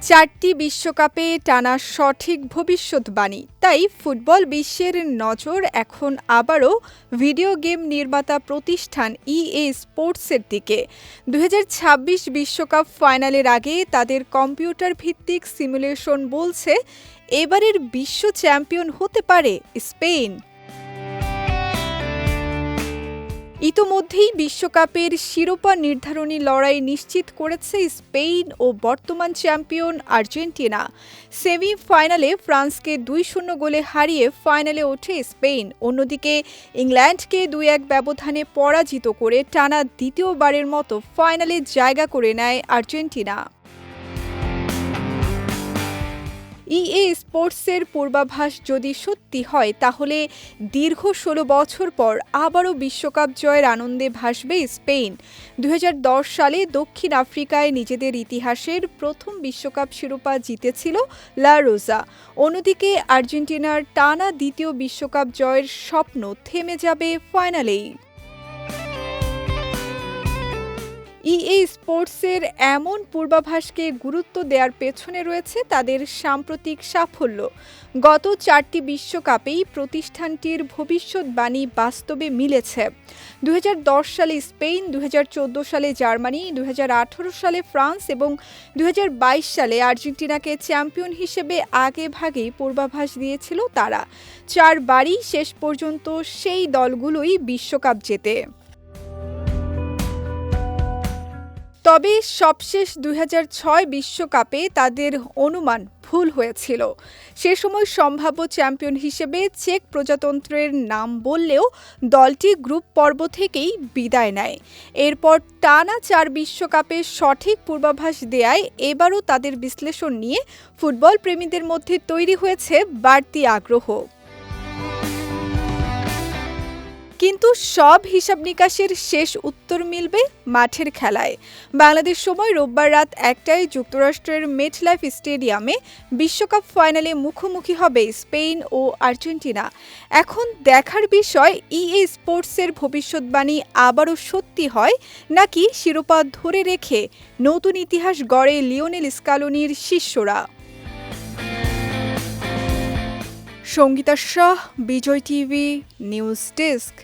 চারটি বিশ্বকাপে টানা সঠিক ভবিষ্যদ্বাণী। তাই ফুটবল বিশ্বের নজর এখন আবারও ভিডিও গেম নির্মাতা প্রতিষ্ঠান ইএ স্পোর্টসের দিকে। ২০২৬ বিশ্বকাপ ফাইনালের আগে তাদের কম্পিউটার ভিত্তিক সিমুলেশন বলছে, এবারের বিশ্ব চ্যাম্পিয়ন হতে পারে স্পেন। ইতোমধ্যেই বিশ্বকাপের শিরোপা নির্ধারণী লড়াই নিশ্চিত করেছে স্পেন ও বর্তমান চ্যাম্পিয়ন আর্জেন্টিনা। সেমিফাইনালে ফ্রান্সকে ২-০ গোলে হারিয়ে ফাইনালে ওঠে স্পেন। অন্যদিকে ইংল্যান্ডকে ২-১ ব্যবধানে পরাজিত করে টানা দ্বিতীয়বারের মতো ফাইনালে জায়গা করে নেয় আর্জেন্টিনা। ইএ স্পোর্টসের পূর্বাভাস যদি সত্যি হয়, তাহলে দীর্ঘ ১৬ বছর পর আবারও বিশ্বকাপ জয়ের আনন্দে ভাসবে স্পেন। ২০১০ সালে দক্ষিণ আফ্রিকায় নিজেদের ইতিহাসের প্রথম বিশ্বকাপ শিরোপা জিতেছিল লা রোজা। অন্যদিকে আর্জেন্টিনার টানা দ্বিতীয় বিশ্বকাপ জয়ের স্বপ্ন থেমে যাবে ফাইনালেই। ইএ স্পোর্টসের এমন পূর্বাভাসকে গুরুত্ব দেওয়ার পেছনে রয়েছে তাদের সাম্প্রতিক সাফল্য। গত ৪টি বিশ্বকাপেই প্রতিষ্ঠানটির ভবিষ্যদ্বাণী বাস্তবে মিলেছে। ২০১০ সালে স্পেন, ২০১৪ সালে জার্মানি, ২০১৮ সালে ফ্রান্স এবং ২০২২ সালে আর্জেন্টিনাকে চ্যাম্পিয়ন হিসেবে আগেভাগেই পূর্বাভাস দিয়েছিল তারা। ৪বারই শেষ পর্যন্ত সেই দলগুলোই বিশ্বকাপ জেতে। তবে সবশেষ ২০০৬ বিশ্বকাপে তাদের অনুমান ভুল হয়েছিল। সে সময় সম্ভাব্য চ্যাম্পিয়ন হিসেবে চেক প্রজাতন্ত্রের নাম বললেও দলটি গ্রুপ পর্ব থেকেই বিদায় নেয়। এরপর টানা ৪ বিশ্বকাপে সঠিক পূর্বাভাস দেয়ায় এবারও তাদের বিশ্লেষণ নিয়ে ফুটবল প্রেমীদের মধ্যে তৈরি হয়েছে বাড়তি আগ্রহ। কিন্তু সব হিসাব নিকাশের শেষ উত্তর মিলবে মাঠের খেলায়। বাংলাদেশ সময় রোববার রাত ১টায় যুক্তরাষ্ট্রের মেটলাইফ স্টেডিয়ামে বিশ্বকাপ ফাইনালে মুখোমুখি হবে স্পেন ও আর্জেন্টিনা। এখন দেখার বিষয়, ইএ স্পোর্টসের ভবিষ্যদ্বাণী আবারও সত্যি হয় নাকি শিরোপা ধরে রেখে নতুন ইতিহাস গড়ে লিওনেল স্কালোনির শিষ্যরা। সঙ্গীতা শাহ, বিজয় টিভি, নিউজ ডেস্ক।